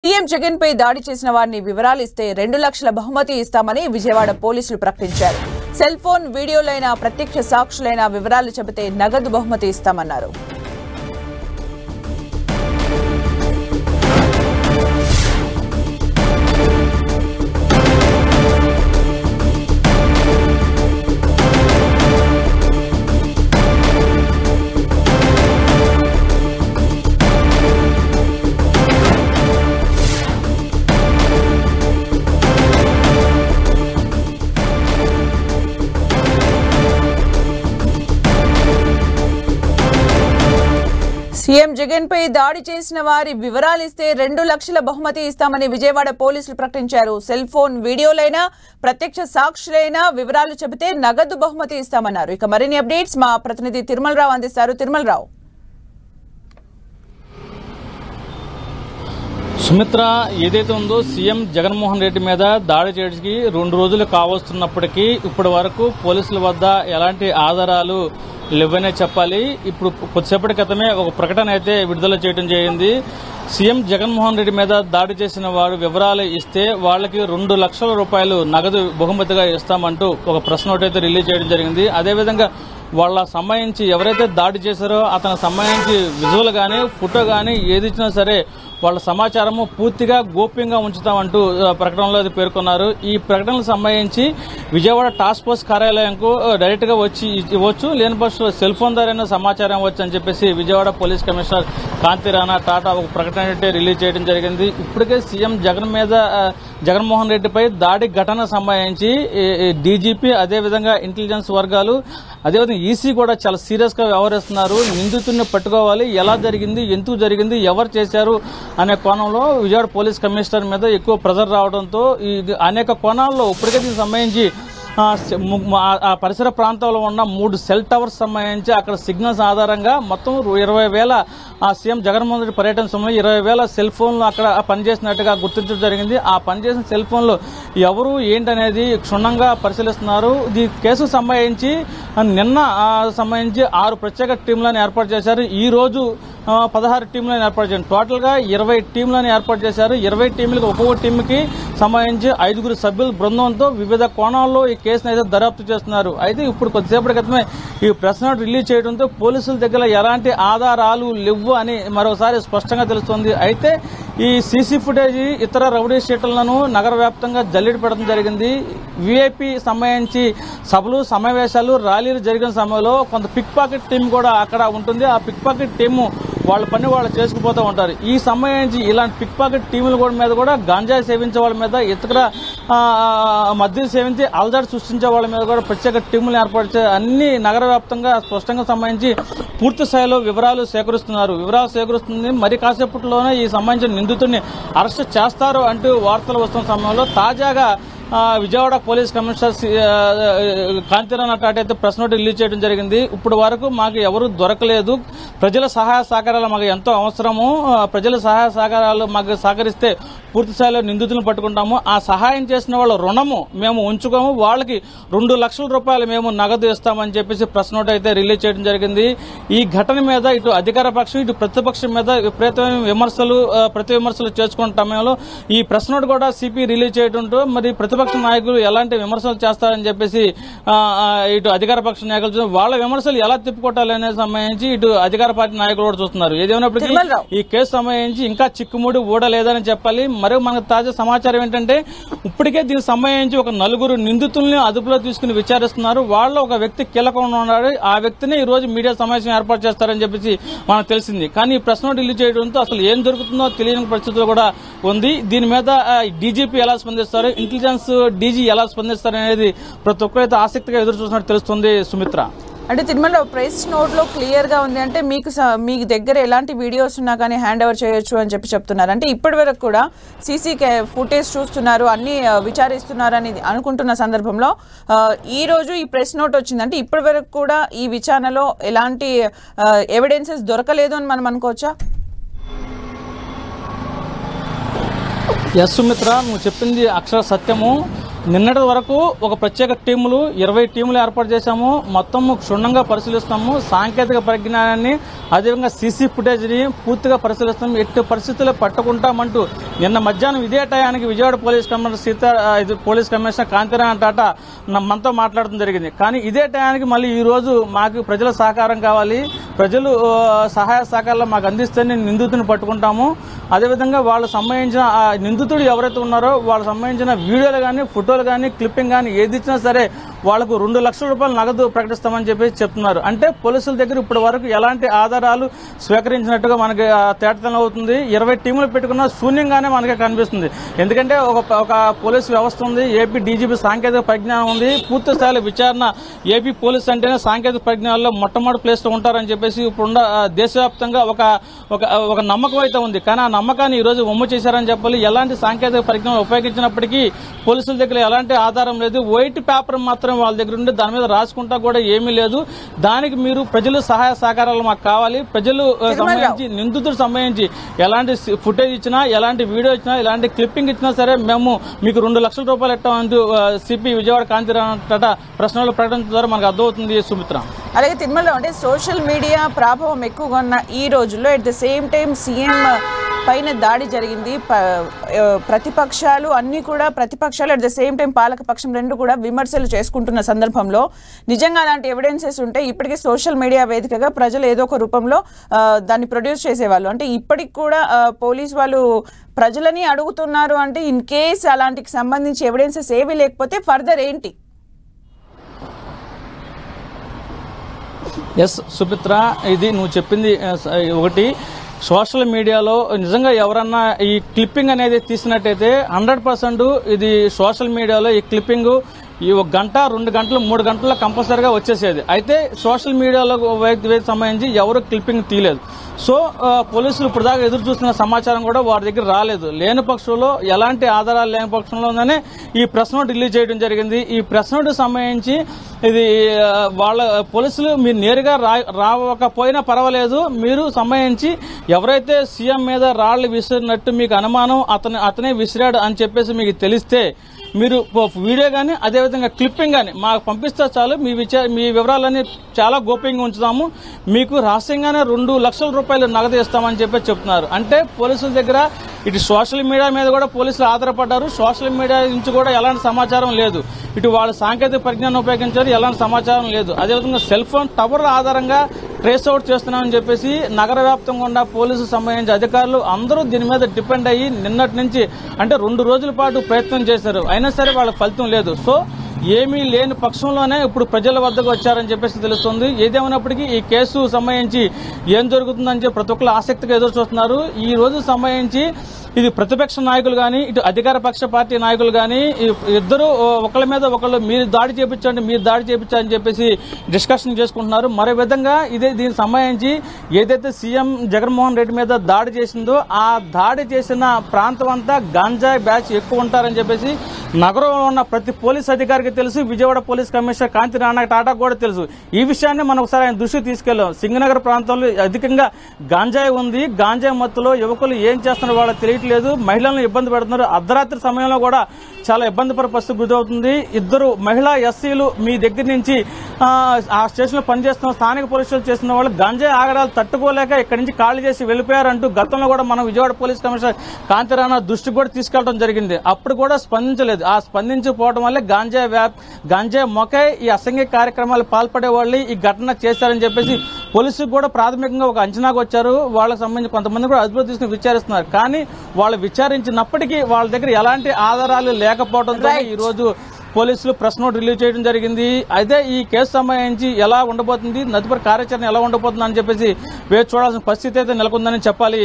CM Jagan పై దాడి చేసిన వారిని వివరాలు ఇస్తే 2 లక్షల బహుమతి ఇస్తామని విజయవాడ పోలీసులు ప్రకటించారు. సెల్ ఫోన్ వీడియోలైన ప్రత్యక్ష సాక్షులైన వివరాలు చెబితే నగదు బహుమతి ఇస్తామన్నారు. సీఎం జగన్ పై దాడి చేసిన వారి వివరాలు ఇస్తే 2 లక్షల బహుమతి ఇస్తామని విజయవాడ పోలీసులు ప్రకటించారు. సెల్ ఫోన్ వీడియోలైనా ప్రత్యక్ష సాక్షులైన వివరాలు చెబితే నగదు బహుమతి ఇస్తామన్నారు. ఇక మరిన్ని అప్డేట్స్ మా ప్రతినిధి తిరుమలరావు అందిస్తారు. తిరుమలరావు. సుమిత్ర, ఏదైతే ఉందో సీఎం జగన్మోహన్ రెడ్డి మీద దాడి చేయడానికి 2 రోజులు కావస్తున్నప్పటికీ ఇప్పటి వరకు పోలీసుల వద్ద ఎలాంటి ఆధారాలు లేవనే చెప్పాలి. ఇప్పుడు కొద్దిసేపటి క్రితమే ఒక ప్రకటన అయితే విడుదల చేయడం జరిగింది. సీఎం జగన్మోహన్ రెడ్డి మీద దాడి చేసిన వారు వివరాలు ఇస్తే వాళ్ళకి 2 లక్షల రూపాయలు నగదు బహుమతిగా ఇస్తామంటూ ఒక ప్రెస్ నోట్ అయితే రిలీజ్ చేయడం జరిగింది. అదేవిధంగా వాళ్ళ సంబంధించి ఎవరైతే దాడి చేశారో అతని సంబంధించి విజువల్ గానీ ఫోటో గానీ ఏది ఇచ్చినా సరే వాళ్ళ సమాచారము పూర్తిగా గోప్యంగా ఉంచుతామంటూ ప్రకటనలో పేర్కొన్నారు. ఈ ప్రకటనకు సంబంధించి విజయవాడ టాస్క్ ఫోర్స్ కార్యాలయంకు డైరెక్ట్ గా వచ్చి ఇవ్వచ్చు, లేని పక్షంలో సెల్ ఫోన్ ద్వారా సమాచారం ఇవ్వచ్చు అని చెప్పేసి విజయవాడ పోలీస్ కమిషనర్ కాంతి రాణా టాటా ఒక ప్రకటన అయితే రిలీజ్ చేయడం జరిగింది. ఇప్పటికే సీఎం జగన్మోహన్ రెడ్డిపై దాడి ఘటన సంబంధించి డీజీపీ అదేవిధంగా ఇంటెలిజెన్స్ వర్గాలు అదేవిధంగా ఈసీ కూడా చాలా సీరియస్ గా వ్యవహరిస్తున్నారు. నిందితుడిని పట్టుకోవాలి, ఎలా జరిగింది, ఎందుకు జరిగింది, ఎవరు చేశారు అనే కోణంలో విజయవాడ పోలీస్ కమిషనర్ మీద ఎక్కువ ప్రెజర్ రావడంతో అనేక కోణాల్లో ఇప్పటికే దీనికి సంబంధించి ఆ పరిసర ప్రాంతాల్లో ఉన్న 3 సెల్ టవర్స్ సంబంధించి అక్కడ సిగ్నల్స్ ఆధారంగా మొత్తం 20,000 సీఎం జగన్మోహన్ రెడ్డి పర్యటన సమయంలో 20,000 సెల్ ఫోన్లు అక్కడ పనిచేసినట్టుగా గుర్తించడం జరిగింది. ఆ పనిచేసిన సెల్ ఫోన్లు ఎవరు ఏంటనేది క్షుణ్ణంగా పరిశీలిస్తున్నారు. ఈ కేసుకు సంబంధించి నిన్న సంబంధించి 6 ప్రత్యేక టీంలను ఏర్పాటు చేశారు. ఈ రోజు 16 టీంలను ఏర్పాటు చేశారు. టోటల్ గా 20 టీంలను ఏర్పాటు చేశారు. 20 టీంలకు ఒక్కొక్క టీంకి సంబంధించి 5 సభ్యుల బృందంతో వివిధ కోణాల్లో ఈ కేసును అయితే దర్యాప్తు చేస్తున్నారు. అయితే ఇప్పుడు కొద్దిసేపటి క్రితమే ఈ ప్రెస్ నోట్ రిలీజ్ చేయడంతో పోలీసుల దగ్గర ఎలాంటి ఆధారాలు లేవు అని మరోసారి స్పష్టంగా తెలుస్తోంది. అయితే ఈ సీసీ ఫుటేజ్ ఇతర రౌడీ షీటర్లను నగర వ్యాప్తంగా జల్లెడ పెడతం జరిగింది. వీఐపీ సంబంధించి సభలు సమావేశాలు ర్యాలీలు జరిగిన సమయంలో కొంత పిక్ పాకెట్ టీం కూడా అక్కడ ఉంటుంది. ఆ పిక్ పాకెట్ టీము వాళ్ళ పని వాళ్ళు చేసుకుపోతూ ఉంటారు. ఈ సంబంధించి ఇలాంటి పిక్ పాకెట్ టీముల మీద కూడా గంజాయి సేవించే వాళ్ళ మీద ఇతర మద్యం సేవించి అలజడి సృష్టించే వాళ్ళ మీద కూడా ప్రత్యేక టీములు ఏర్పాటు చేసి అన్ని నగర వ్యాప్తంగా స్పష్టంగా సంబంధించి పూర్తి స్థాయిలో వివరాలు సేకరిస్తున్నారు. వివరాలు సేకరిస్తుంది మరి కాసేపట్లోనే ఈ సంబంధించిన నిందితుడిని అరెస్ట్ చేస్తారు అంటూ వార్తలు వస్తున్న సమయంలో తాజాగా విజయవాడ పోలీస్ కమిషనర్ కాంతి రాణా టాటా అయితే ప్రెస్ నోట్ రిలీజ్ చేయడం జరిగింది. ఇప్పుడు వరకు మాకు ఎవరు దొరకలేదు, ప్రజల సహాయ సహకారాలు మాకు ఎంతో అవసరము, ప్రజల సహాయ సహకారాలు మాకు సహకరిస్తే పూర్తి స్థాయిలో నిందితులను పట్టుకుంటాము, ఆ సహాయం చేసిన వాళ్ళ రుణము మేము ఉంచుకోము, వాళ్ళకి 2 లక్షల రూపాయలు మేము నగదు ఇస్తామని చెప్పేసి ప్రెస్ నోట్ అయితే రిలీజ్ చేయడం జరిగింది. ఈ ఘటన మీద ఇటు అధికార పక్షం ఇటు ప్రతిపక్షం మీద విపరీతమైన ప్రతి విమర్శలు చేసుకున్న సమయంలో ఈ ప్రెస్ నోట్ కూడా సిపి రిలీజ్ చేయడంతో మరి ప్రతిపక్ష నాయకులు ఎలాంటి విమర్శలు చేస్తారని చెప్పేసి ఇటు అధికార పక్ష నాయకులు వాళ్ళ విమర్శలు ఎలా తిప్పుకొట్టాలనే సంబంధించి ఇటు అధికార పార్టీ నాయకులు కూడా చూస్తున్నారు. ఏదేమైనప్పటికీ ఈ కేసు సంబంధించి ఇంకా చిక్కుముడి ఊడలేదని చెప్పాలి. మరి మనకు తాజా సమాచారం ఏంటంటే ఇప్పటికే దీనికి సంబంధించి ఒక 4 నిందితుల్ని అదుపులో తీసుకుని విచారిస్తున్నారు. వాళ్ళ ఒక వ్యక్తి కీలకంగా ఉన్నాడు. ఆ వ్యక్తిని ఈ రోజు మీడియా సమావేశం ఏర్పాటు చేస్తారని చెప్పేసి మనకు తెలిసింది. కానీ ఈ ప్రెస్ నోట్ రిలీజ్ చేయడంతో అసలు ఏం జరుగుతుందో తెలియని పరిస్థితులు కూడా ఉంది. దీని మీద డీజీపీ ఎలా స్పందిస్తారు, ఇంటెలిజెన్స్ డీజీ ఎలా స్పందిస్తారు అనేది ప్రతి ఒక్కరైతే ఆసక్తిగా ఎదురు చూసినట్టు తెలుస్తుంది. సుమిత్ర, అంటే తిరుమల ప్రెస్ నోట్ లో క్లియర్ గా ఉంది అంటే మీ దగ్గర ఎలాంటి వీడియోస్ ఉన్నా కానీ హ్యాండ్ ఓవర్ చేయొచ్చు అని చెప్తున్నారు. అంటే ఇప్పటి వరకు కూడా సీసీ ఫుటేజ్ చూస్తున్నారు, అన్ని విచారిస్తున్నారు అని అనుకుంటున్న సందర్భంలో ఈ రోజు ఈ ప్రెస్ నోట్ వచ్చింది. అంటే ఇప్పటి వరకు కూడా ఈ విచారణలో ఎలాంటి ఎవిడెన్సెస్ దొరకలేదు అని మనం అనుకోవచ్చా? ఎస్ సుమిత్ర, నువ్వు చెప్పింది అక్షర సత్యము. నిన్నటి వరకు ఒక ప్రత్యేక టీములు 20 టీములు ఏర్పాటు చేశాము. మొత్తం క్షుణ్ణంగా పరిశీలిస్తాము. సాంకేతిక పరిజ్ఞానాన్ని అదేవిధంగా సీసీ ఫుటేజ్ని పూర్తిగా పరిశీలిస్తాము. ఎట్టి పరిస్థితుల్లో పట్టుకుంటామంటూ నిన్న మధ్యాహ్నం ఇదే టయానికి విజయవాడ పోలీస్ కమిషనర్ కాంతిరాణ టాటా మనతో మాట్లాడడం జరిగింది. కానీ ఇదే టయానికి మళ్ళీ ఈ రోజు మాకు ప్రజల సహకారం కావాలి, ప్రజలు సహాయ సహకారాలు మాకు అందిస్తేనే నిందితుని పట్టుకుంటాము. అదేవిధంగా వాళ్ళకు సంబంధించిన నిందితుడు ఎవరైతే ఉన్నారో వాళ్ళకు సంబంధించిన వీడియోలు కానీ ఫోటోలు కానీ క్లిప్పింగ్ కానీ ఏది ఇచ్చినా సరే వాళ్లకు 2 లక్షల రూపాయలు నగదు ప్రకటిస్తామని చెప్పేసి చెప్తున్నారు. అంటే పోలీసుల దగ్గర ఇప్పటి వరకు ఎలాంటి ఆధారాలు స్వీకరించినట్టుగా మనకి తేటతనం అవుతుంది. 20 టీములు పెట్టుకున్నా శూన్యంగానే మనకి కనిపిస్తుంది. ఎందుకంటే ఒక పోలీసు వ్యవస్థ ఉంది, ఏపీ డీజీపీ సాంకేతిక పరిజ్ఞానం ఉంది, పూర్తి స్థాయిలో విచారణ ఏపీ పోలీసు అంటేనే సాంకేతిక పరిజ్ఞానంలో మొట్టమొదటి ప్లేస్ లో ఉంటారని చెప్పేసి ఇప్పుడు దేశవ్యాప్తంగా ఒక నమ్మకం అయితే ఉంది. కానీ ఆ నమ్మకాన్ని ఈ రోజు వమ్ము చేశారని చెప్పాలి. ఎలాంటి సాంకేతిక పరిజ్ఞానం ఉపయోగించినప్పటికీ పోలీసుల దగ్గర ఎలాంటి ఆధారం లేదు. వైట్ పేపర్ మాత్రం వాళ్ళ దగ్గర ఉండి దాని మీద రాసుకుంటా కూడా ఏమీ లేదు. దానికి మీరు ప్రజలు సహాయ సహకారాలు మాకు కావాలి. ప్రజలు సంబంధించి నిందితుడు సంబంధించి ఎలాంటి ఫుటేజ్ ఇచ్చినా, ఎలాంటి వీడియో ఇచ్చినా, ఎలాంటి క్లిప్పింగ్ ఇచ్చినా సరే మేము మీకు 2 లక్షల రూపాయలు ఇస్తామంటూ సిపి విజయవాడ కాంతిరాణ టాటా ప్రశ్నలు ప్రకటించడం ద్వారా మనకు అర్థమవుతుంది. సుమిత్ర, అలాగే తిరుమలలో అంటే సోషల్ మీడియా ప్రభావం ఎక్కువగా ఉన్న ఈ రోజుల్లో at the same time CM పైన దాడి జరిగింది. ప్రతిపక్షాలు అన్ని కూడా ప్రతిపక్షాలు అట్ ద సేమ్ టైం పాలక పక్షం రెండు కూడా విమర్శలు చేసుకుంటున్న సందర్భంలో నిజంగా అలాంటి ఎవిడెన్సెస్ ఉంటే ఇప్పటికీ సోషల్ మీడియా వేదికగా ప్రజలు ఏదో ఒక రూపంలో దాన్ని ప్రొడ్యూస్ చేసేవాళ్ళు. అంటే ఇప్పటికి కూడా పోలీస్ వాళ్ళు ప్రజలని అడుగుతున్నారు. అంటే ఇన్ కేస్ అలాంటికి సంబంధించి ఎవిడెన్సెస్ ఏవి లేకపోతే ఫర్దర్ ఏంటి? ఎస్ సుమిత్ర, ఇది నువ్వు చెప్పింది ఒకటి. సోషల్ మీడియాలో నిజంగా ఎవరన్నా ఈ క్లిప్పింగ్ అనేది తీసినట్టయితే 100% ఇది సోషల్ మీడియాలో ఈ క్లిప్పింగ్ ఈ 1 గంట 2 గంటలు 3 గంటల్లో కంపల్సరీగా వచ్చేసేది. అయితే సోషల్ మీడియాలో సంబంధించి ఎవరు క్లిప్పింగ్ తీయలేదు. సో పోలీసులు ఇప్పుడు దాకా ఎదురు చూస్తున్న సమాచారం కూడా వారి దగ్గర రాలేదు. లేని పక్షంలో ఎలాంటి ఆధారాలు లేని పక్షంలోనే ఈ ప్రెస్ నోట్ రిలీజ్ చేయడం జరిగింది. ఈ ప్రెస్ నోట్ సంబంధించి ఇది వాళ్ళ పోలీసులు మీరు నేరుగా రావకపోయినా పర్వాలేదు, మీరు సంబంధించి ఎవరైతే సీఎం మీద రాళ్లు విసిరినట్టు మీకు అనుమానం అతనే విసిరాడు అని చెప్పేసి మీకు తెలిస్తే మీరు వీడియో కానీ అదేవిధంగా క్లిప్పింగ్ కానీ మాకు పంపిస్తే చాలు, మీ వివరాలన్నీ చాలా గోప్యంగా ఉంచుతాము, మీకు రహస్యంగానే 2 లక్షల రూపాయలు నగదు ఇస్తామని చెప్పి చెప్తున్నారు. అంటే పోలీసుల దగ్గర ఇటు సోషల్ మీడియా మీద కూడా పోలీసులు ఆధారపడ్డారు. సోషల్ మీడియా నుంచి కూడా ఎలాంటి సమాచారం లేదు. ఇటు వాళ్ళు సాంకేతిక పరిజ్ఞానం ఉపయోగించారు, ఎలాంటి సమాచారం లేదు. అదేవిధంగా సెల్ ఫోన్ టవర్ ఆధారంగా ట్రేస్ అవుట్ చేస్తున్నామని చెప్పేసి నగర వ్యాప్తంగా ఉన్న పోలీసు సంబంధించిన అధికారులు అందరూ దీని మీద డిపెండ్ అయ్యి నిన్నటి నుంచి అంటే 2 రోజుల పాటు ప్రయత్నం చేశారు. అయినా సరే వాళ్ళ ఫలితం లేదు. సో ఏమీ లేని పక్షంలోనే ఇప్పుడు ప్రజల వద్దకు వచ్చారని చెప్పేసి తెలుస్తుంది. ఏదేమైనప్పటికీ ఈ కేసు సంబంధించి ఏం జరుగుతుందని చెప్పి ప్రతి ఒక్కరు ఆసక్తిగా ఎదురు చూస్తున్నారు. ఈ రోజు సంబంధించి ఇది ప్రతిపక్ష నాయకులు కానీ ఇటు అధికార పక్ష పార్టీ నాయకులు కానీ ఇద్దరు ఒకళ్ళ మీద ఒకళ్ళు మీరు దాడి చేయించని చెప్పేసి డిస్కషన్ చేసుకుంటున్నారు. మరో విధంగా దీనికి సంబంధించి ఏదైతే సీఎం జగన్మోహన్ రెడ్డి మీద దాడి చేసిందో ఆ దాడి చేసిన ప్రాంతం అంతా గాంజాయి బ్యాచ్ ఎక్కువ ఉంటారని చెప్పేసి నగరంలో ఉన్న ప్రతి పోలీస్ అధికారికి తెలుసు. విజయవాడ పోలీస్ కమిషనర్ కాంతిరాణ టాటా కూడా తెలుసు. ఈ విషయాన్ని మనం ఒకసారి ఆయన దృష్టికి తీసుకెళ్లాం. సింగనగర్ ప్రాంతంలో అధికంగా గాంజాయి ఉంది. గాంజాయి మత్తులో యువకులు ఏం చేస్తున్నారో వాళ్ళకి తెలియట్లేదు. మహిళలను ఇబ్బంది పెడుతున్నారు. అర్ధరాత్రి సమయంలో కూడా చాలా ఇబ్బందికర పరిస్థితి గురవుతుంది. 2 మహిళా ఎస్సీలు మీ దగ్గర నుంచి ఆ స్టేషన్ లో పనిచేస్తున్న స్థానిక పోలీసులు చేస్తున్న వాళ్ళు గంజాయి ఆగడాలు తట్టుకోలేక ఇక్కడి నుంచి ఖాళీ చేసి వెళ్లిపోయారంటూ గతంలో కూడా మనం విజయవాడ పోలీస్ కమిషనర్ కాంతిరాణ దృష్టికి కూడా తీసుకెళ్లడం జరిగింది. అప్పుడు కూడా స్పందించలేదు. ఆ స్పందించకపోవడం వల్లే గాంజాయి మొకై ఈ అసంఘిక కార్యక్రమాలు పాల్పడే వాళ్ళు ఈ ఘటన చేశారని చెప్పేసి పోలీసులు కూడా ప్రాథమికంగా ఒక అంచనాకు వచ్చారు. వాళ్ళకి సంబంధించి కొంతమంది కూడా అదుపులో తీసుకుని విచారిస్తున్నారు. కానీ వాళ్ళు విచారించినప్పటికీ వాళ్ళ దగ్గర ఎలాంటి ఆధారాలు లేకపోవడంతో ఈ రోజు పోలీసులు ప్రెస్ నోట్ రిలీజ్ చేయడం జరిగింది. అయితే ఈ కేసు సంబంధించి ఎలా ఉండబోతుంది, తదుపరి కార్యాచరణ ఎలా ఉండబోతుంది అని చెప్పేసి వేచి చూడాల్సిన పరిస్థితి అయితే నెలకొందని చెప్పాలి.